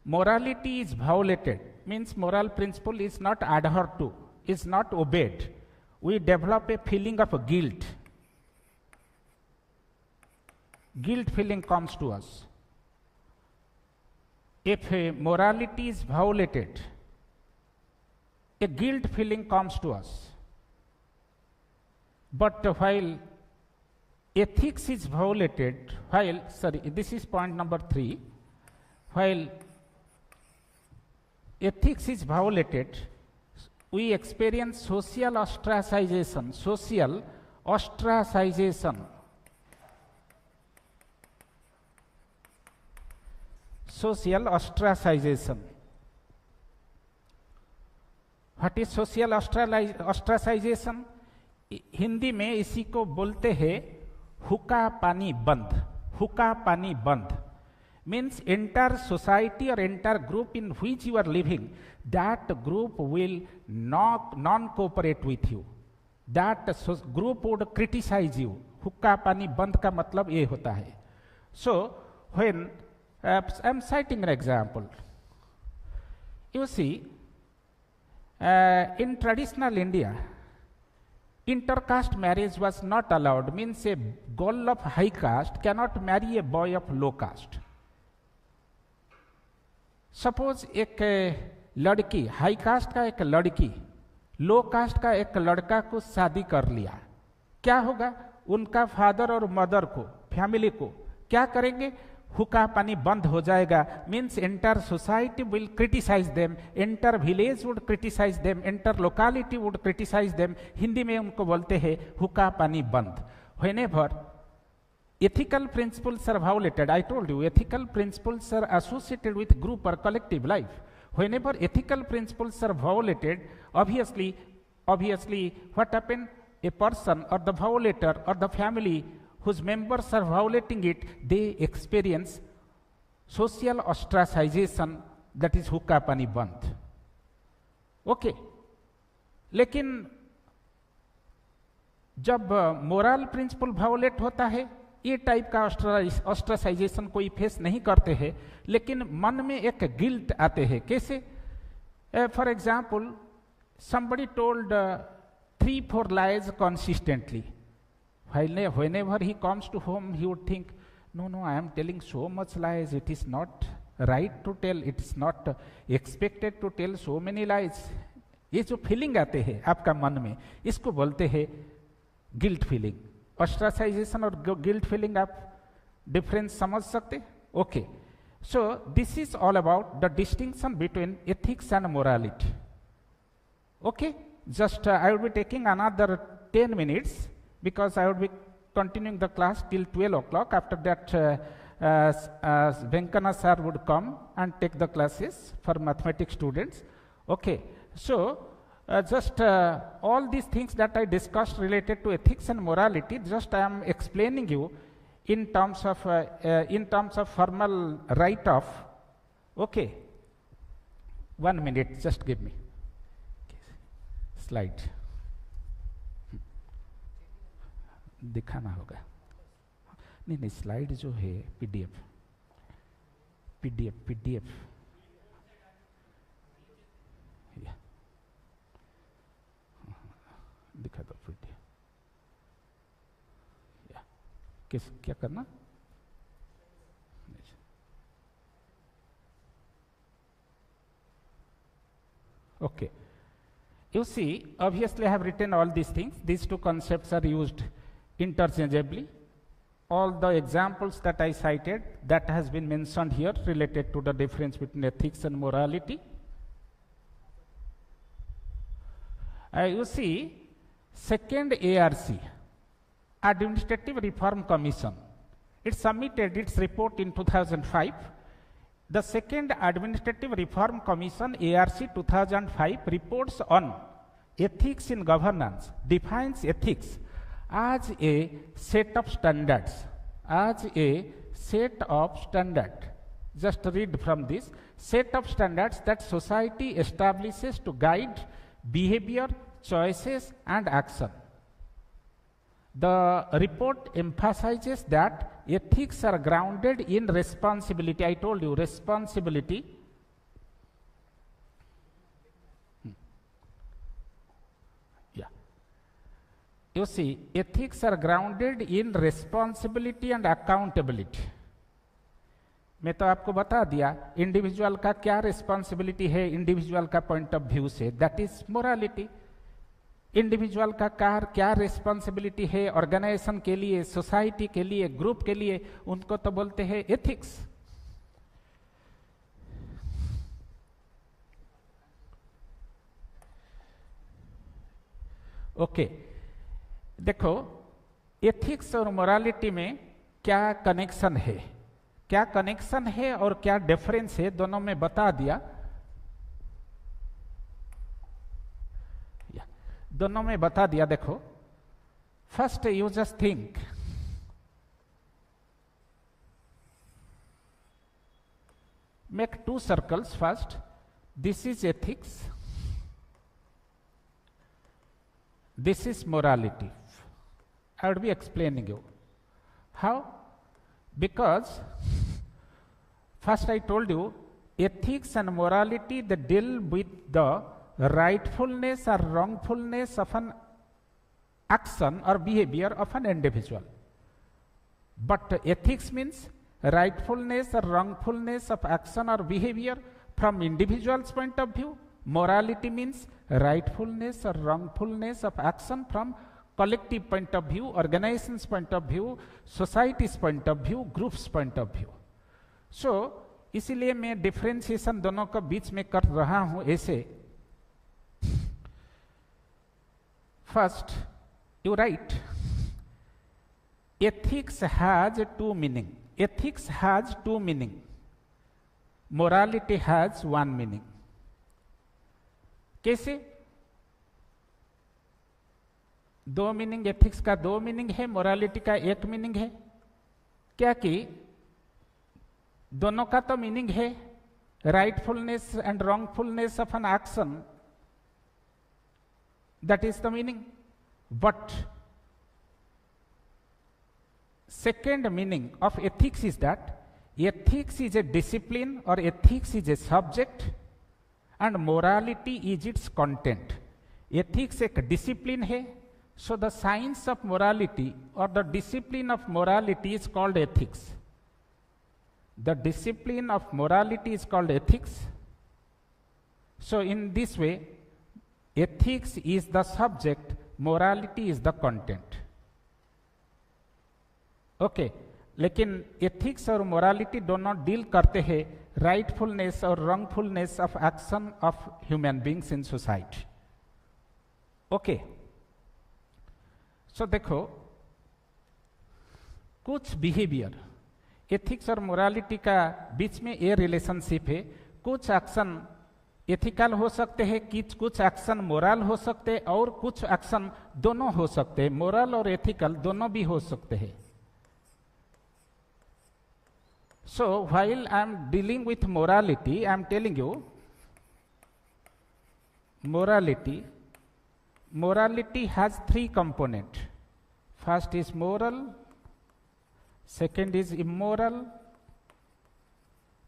morality is violated, means moral principle is not adhered to, is not obeyed, we develop a feeling of guilt. Guilt feeling comes to us. If a morality is violated, a guilt feeling comes to us. But while ethics is violated, this is point number 3, while ethics is violated, we experience social ostracization. Social ostracization. Social ostracization. What is social ostracization? Hindi में इसी को बोलते हैं हुक्का पानी बंद. हुक्का पानी बंद means entire society or entire group in which you are living, that group will not non-cooperate with you. That group would criticize you. हुक्का पानी बंद का मतलब ये होता है. So when I am citing an example. You see, in traditional India, intercaste marriage was not allowed, means a girl of high caste cannot marry a boy of low caste. Suppose एक लड़की, high cast का एक लड़की लो cast का एक लड़का को शादी कर लिया, क्या होगा? उनका फादर और मदर को, फैमिली को क्या करेंगे? हुक्का पानी बंद हो जाएगा. Means entire society will criticise them, entire village would criticise them, entire locality would criticise them. Hindi में उनको बोलते हैं हुक्का पानी बंद. Whenever ethical principles are violated, I told you ethical principles are associated with group or collective life. Whenever ethical principles are violated, obviously what happened? A person or the violator or the family whose members are violating it, they experience social ostracization, that is हुक्का पानी बंद. Okay, लेकिन जब moral principal violet होता है, ये type का ऑस्ट्रासाइजेशन कोई फेस नहीं करते हैं, लेकिन मन में एक गिल्ट आते हैं. कैसे? For example, somebody told 3-4 lies consistently. Whenever he comes to home, he would think, no, I am telling so much lies, it is not right to tell, it is not expected to tell so many lies. ये जो feeling आते हैं आपका मन में, इसको बोलते हैं गिल्ट फीलिंग. ऑस्ट्रासाइजेशन और गिल्ट फीलिंग आप डिफरेंस समझ सकते? Okay, so this is all about the distinction between ethics and morality. Okay, just I will be taking another 10 minutes because I will be continuing the class till 12 o'clock. After that, Venkana sir would come and take the classes for mathematics students. Okay, so just all these things that I discussed related to ethics and morality, just I am explaining you in terms of formal write-off. Okay, 1 minute, just give me. Slide दिखाना होगा. नहीं, slide जो है PDF दिखा दो PDF. किस क्या करना? Okay. You see, obviously I have written all these things. These two concepts are used interchangeably. All the examples that I cited, that has been mentioned here related to the difference between ethics and morality. You see, second ARC, Administrative Reform Commission, it submitted its report in 2005. The second Administrative Reform Commission, ARC 2005, reports on ethics in governance, defines ethics as a set of standards, just read from this, set of standards that society establishes to guide behavior, choices and action. The report emphasizes that ethics are grounded in responsibility. I told you, responsibility. You see, ethics are grounded in responsibility and accountability. मैं तो आपको बता दिया individual का क्या responsibility है individual का point of view से, दैट इज मोरालिटी। इंडिविजुअल का क्या रिस्पॉन्सिबिलिटी है ऑर्गेनाइजेशन के लिए, सोसाइटी के लिए, ग्रुप के लिए, उनको तो बोलते हैं एथिक्स। ओके, देखो एथिक्स और मोरालिटी में क्या कनेक्शन है, क्या कनेक्शन है और क्या डिफरेंस है, दोनों में बता दिया। दोनों में बता दिया। देखो, first you just think, make to circles. First, this is ethics, this is morality. I would be explaining you how, because first I told you ethics and morality, they deal with the rightfulness or wrongfulness of an action or behavior of an individual. But ethics means rightfulness or wrongfulness of action or behavior from individual's point of view. Morality means rightfulness or wrongfulness of action from collective point of view, organization's point of view, society's point of view, group's point of view. So इसीलिए मैं differentiation दोनों के बीच में कर रहा हूं ऐसे। First you right, ethics has two meaning. Ethics has two meaning. Morality has one meaning. कैसे? दो मीनिंग, एथिक्स का दो मीनिंग है, मोरालिटी का एक मीनिंग है। क्या कि दोनों का तो मीनिंग है rightfulness and wrongfulness of an action, that is the meaning. But second meaning of ethics is that ethics is a discipline or ethics is a subject and morality is its content. Ethics एक discipline है, so the science of morality or the discipline of morality is called ethics. The discipline of morality is called ethics. So in this way, ethics is the subject, morality is the content. Okay, लेकिन ethics और morality दोनों deal करते हैं rightfulness और wrongfulness of action of human beings in society. Okay, so देखो, कुछ behaviour ethics और morality का बीच में ये रिलेशनशिप है। कुछ एक्शन एथिकल हो सकते हैं, कुछ एक्शन मोरल हो सकते हैं और कुछ एक्शन दोनों हो सकते हैं, मोरल और एथिकल दोनों भी हो सकते हैं। So while I am dealing with morality, I am telling you morality has three components. First is moral, second is immoral,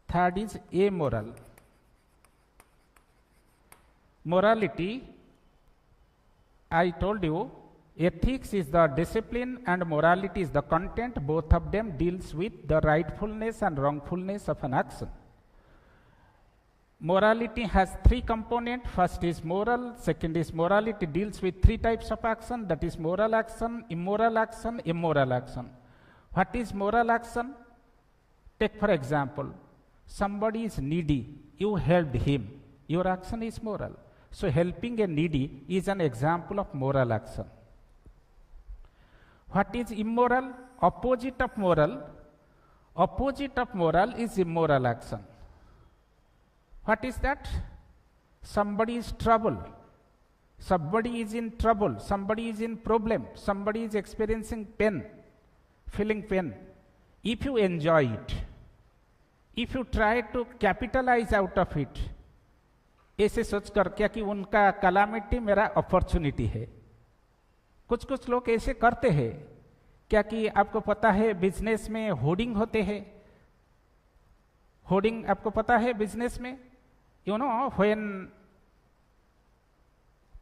third is amoral. Morality I told you ethics is the discipline and morality is the content. Both of them deals with the rightfulness and wrongfulness of an action. Morality has three components. First is moral, second is morality deals with three types of action, that is moral action, immoral action, immoral action. What is moral action? Take for example, somebody is needy, you helped him, your action is moral. So helping a needy is an example of moral action. What is immoral? Opposite of moral. Opposite of moral is immoral action. What is that? Somebody is trouble. Somebody is in trouble. Somebody is in problem. Somebody is experiencing pain, feeling pain. If you enjoy it, if you try to capitalize out of it, ऐसे सोचकर क्या कि उनका calamity मेरा opportunity है. कुछ कुछ लोग ऐसे करते हैं. क्या कि आपको पता है बिजनेस में होर्डिंग होते हैं. होर्डिंग आपको पता है बिजनेस में. You know, when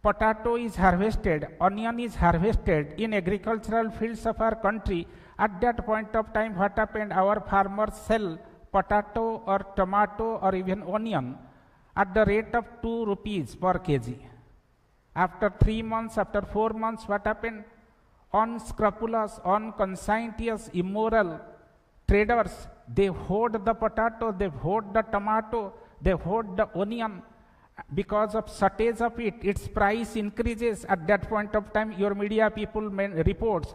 potato is harvested, onion is harvested in agricultural fields of our country, at that point of time what happened, our farmers sell potato or tomato or even onion at the rate of 2 rupees per kg. After 3 months, after 4 months, what happened? Unscrupulous, unconscientious, immoral traders, they hoard the potato, they hoard the tomato, they hoard the onion. Because of shortage of it, its price increases. At that point of time, your media people reports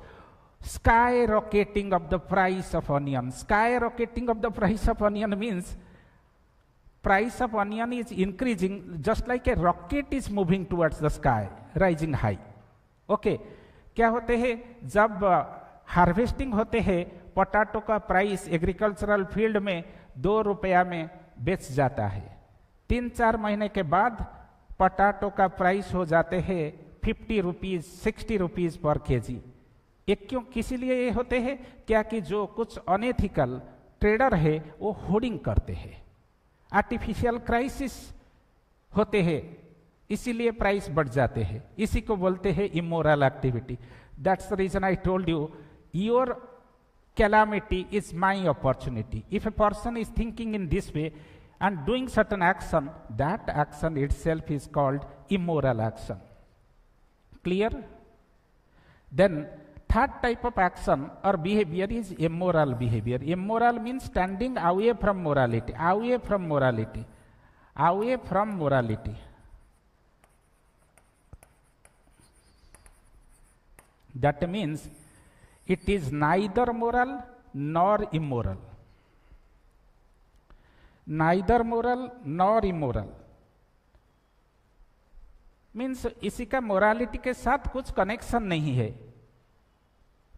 skyrocketing of the price of onion. Skyrocketing of the price of onion means price of onion is increasing just like a rocket is moving towards the sky, rising high. Okay, क्या होते हैं जब harvesting होते हैं potato का price agricultural field में 2 रुपया में बेच जाता है. 3-4 महीने के बाद पोटैटो का प्राइस हो जाते हैं 50 रुपीज 60 रुपीज पर केजी. एक क्यों किसी लिए ये होते हैं क्या कि जो कुछ अनएथिकल ट्रेडर है वो होर्डिंग करते हैं. आर्टिफिशियल क्राइसिस होते हैं इसीलिए प्राइस बढ़ जाते हैं. इसी को बोलते हैं immoral activity. That's the reason I told you your calamity is my opportunity. If a person is thinking in this way and doing certain action, that action itself is called immoral action. Clear? Then third type of action or behavior is immoral behavior. Immoral means standing away from morality. Away from morality. Away from morality. That means it is neither moral nor immoral. Neither moral nor immoral means इसी का morality के साथ कुछ connection नहीं है.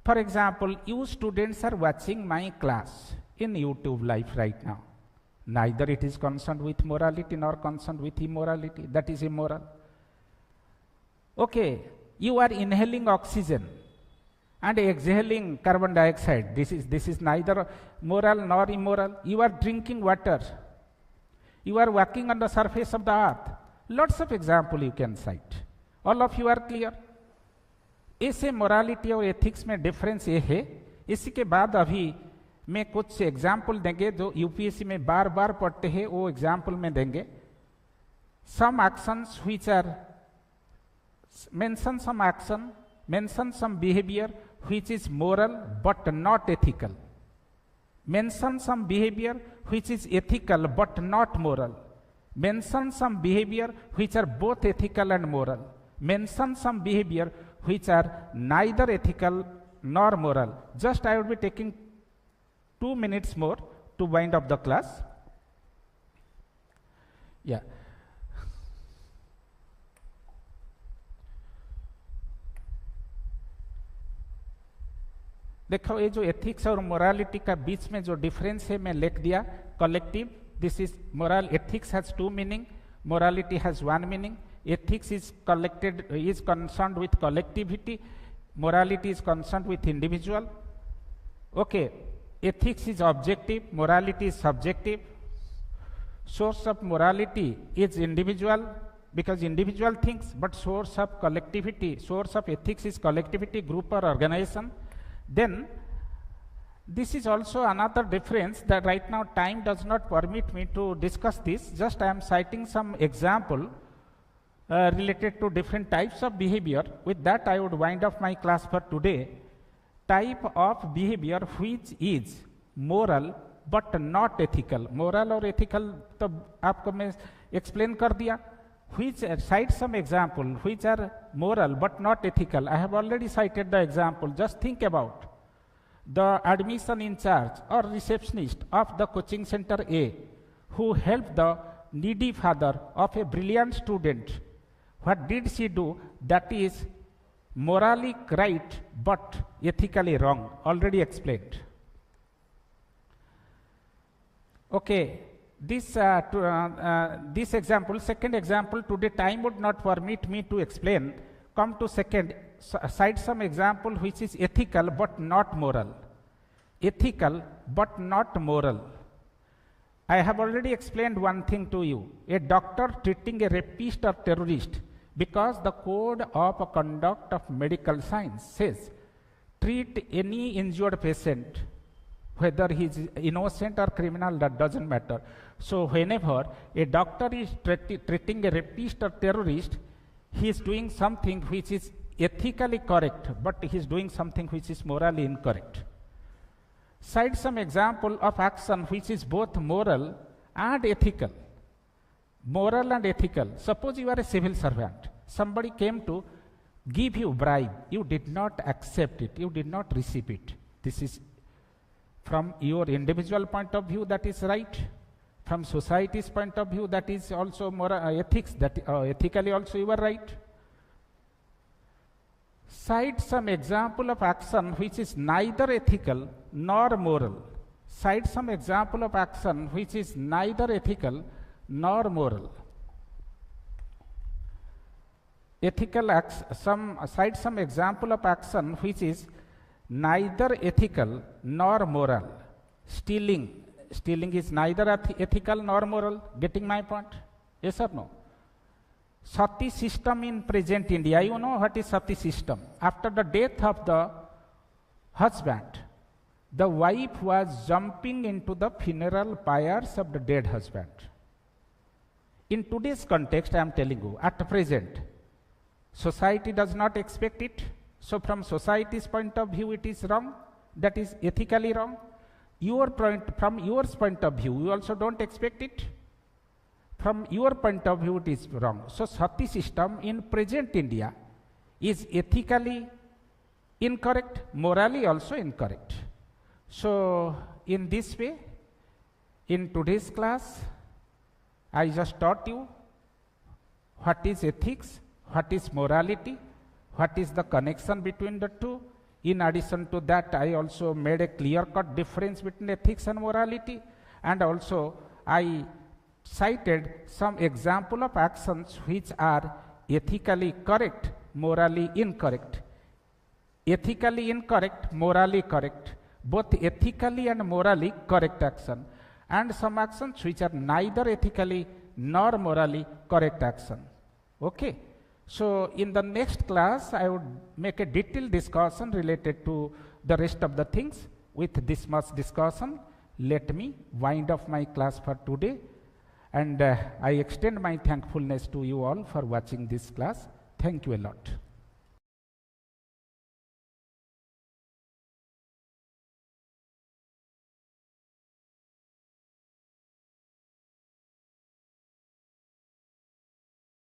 For example, you students are watching my class in YouTube live right now. neither it is concerned with morality nor concerned with immorality. That is immoral. Okay, you are inhaling oxygen and exhaling carbon dioxide. This is neither moral nor immoral. You are drinking water. You are walking on the surface of the earth. Lots of example you can cite. All of you are clear? ऐसे morality और ethics में difference ये है. इसी के बाद अभी मैं कुछ एग्जाम्पल देंगे जो यूपीएससी में बार बार पढ़ते हैं, वो एग्जाम्पल में देंगे. Some actions which are mention some action, mention some behavior which is moral but not ethical. Mention some behavior which is ethical but not moral. Mention some behavior which are both ethical and moral. Mention some behavior which are neither ethical nor moral. Just I will be taking 2 minutes more to wind up the class. Yeah. देखो ये जो ethics और morality का बीच में जो difference है मैं लिख दिया. Collective, this is moral. Ethics has 2 meaning, morality has 1 meaning. Ethics is collected, is concerned with collectivity, morality is concerned with individual. Okay, ethics is objective, morality is subjective. Source of morality is individual, because individual thinks, but source of collectivity, source of ethics is collectivity, group or organization. Then this is also another difference that right now time does not permit me to discuss this. Just I am citing some example related to different types of behavior. With that I would wind up my class for today. Type of behavior which is moral but not ethical. Moral और ethical तो आपको मैं explain कर दिया. Which cite some example which are moral but not ethical. I have already cited the example. Just think about the admission in charge or receptionist of the coaching center A who helped the needy father of a brilliant student. What did she do that is morally right but ethically wrong? Already explained. Okay, this example, second example, today time would not permit me to explain. Come to second, cite some example which is ethical but not moral. Ethical but not moral. I have already explained one thing to you. A doctor treating a rapist or terrorist, because the code of conduct of medical science says treat any injured patient, whether he is innocent or criminal, that doesn't matter. So whenever a doctor is treating a rapist or terrorist, he is doing something which is ethically correct, but he is doing something which is morally incorrect. Cite some example of action which is both moral and ethical. Moral and ethical. Suppose you are a civil servant. Somebody came to give you bribe. You did not accept it. You did not receive it. This is from your individual point of view, that is right. From society's point of view, that is also moral ethics. That ethically also you are right. Cite some example of action which is neither ethical nor moral. Cite some example of action which is neither ethical nor moral. Cite some example of action which is neither ethical nor moral. Stealing is neither ethical nor moral. Getting my point? Yes or no? Sati system in present India. You know what is Sati system? After the death of the husband, the wife was jumping into the funeral pyres of the dead husband. In today's context, I am telling you, at present, society does not expect it. So from society's point of view, it is wrong. That is ethically wrong. From your point of view, you also don't expect it. From your point of view, it is wrong. So Sati system in present India is ethically incorrect, morally also incorrect. So in this way, in today's class, I just taught you what is ethics, what is morality, what is the connection between the two. In addition to that, I also made a clear-cut difference between ethics and morality, and also I cited some example of actions which are ethically correct, morally incorrect. Ethically incorrect, morally correct. Both ethically and morally correct action. And some actions which are neither ethically nor morally correct action. Okay. So in the next class, I would make a detailed discussion related to the rest of the things. With this much discussion, let me wind up my class for today. And I extend my thankfulness to you all for watching this class. Thank you a lot.